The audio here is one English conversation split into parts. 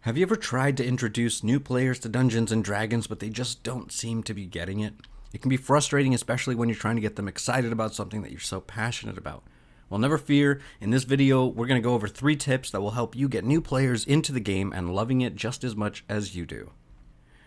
Have you ever tried to introduce new players to Dungeons and Dragons, but they just don't seem to be getting it? It can be frustrating, especially when you're trying to get them excited about something that you're so passionate about. Well, never fear. In this video, we're going to go over 3 tips that will help you get new players into the game and loving it just as much as you do.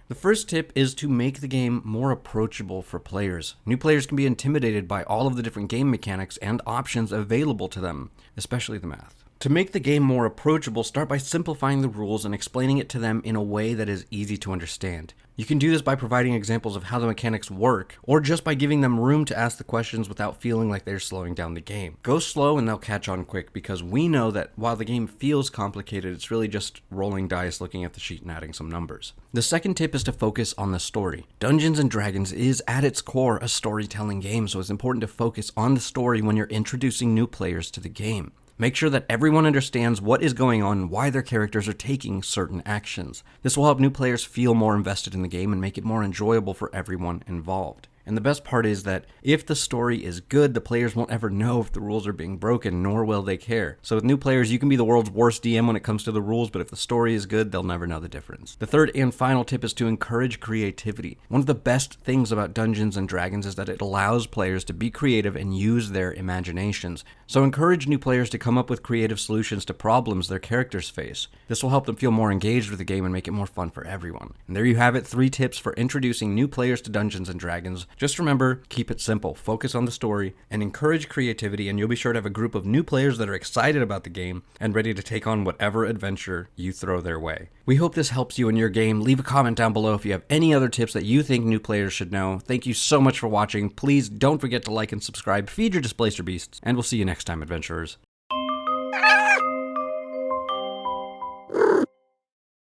The first tip is to make the game more approachable for players. New players can be intimidated by all of the different game mechanics and options available to them, especially the math. To make the game more approachable, start by simplifying the rules and explaining it to them in a way that is easy to understand. You can do this by providing examples of how the mechanics work, or just by giving them room to ask the questions without feeling like they're slowing down the game. Go slow and they'll catch on quick, because we know that while the game feels complicated, it's really just rolling dice, looking at the sheet and adding some numbers. The second tip is to focus on the story. Dungeons and Dragons is at its core a storytelling game, so it's important to focus on the story when you're introducing new players to the game. Make sure that everyone understands what is going on and why their characters are taking certain actions. This will help new players feel more invested in the game and make it more enjoyable for everyone involved. And the best part is that if the story is good, the players won't ever know if the rules are being broken, nor will they care. So with new players, you can be the world's worst DM when it comes to the rules, but if the story is good, they'll never know the difference. The third and final tip is to encourage creativity. One of the best things about Dungeons and Dragons is that it allows players to be creative and use their imaginations. So encourage new players to come up with creative solutions to problems their characters face. This will help them feel more engaged with the game and make it more fun for everyone. And there you have it, 3 tips for introducing new players to Dungeons and Dragons. Just remember, keep it simple, focus on the story, and encourage creativity, and you'll be sure to have a group of new players that are excited about the game and ready to take on whatever adventure you throw their way. We hope this helps you in your game. Leave a comment down below if you have any other tips that you think new players should know. Thank you so much for watching. Please don't forget to like and subscribe, feed your Displacer Beasts, and we'll see you next time, adventurers.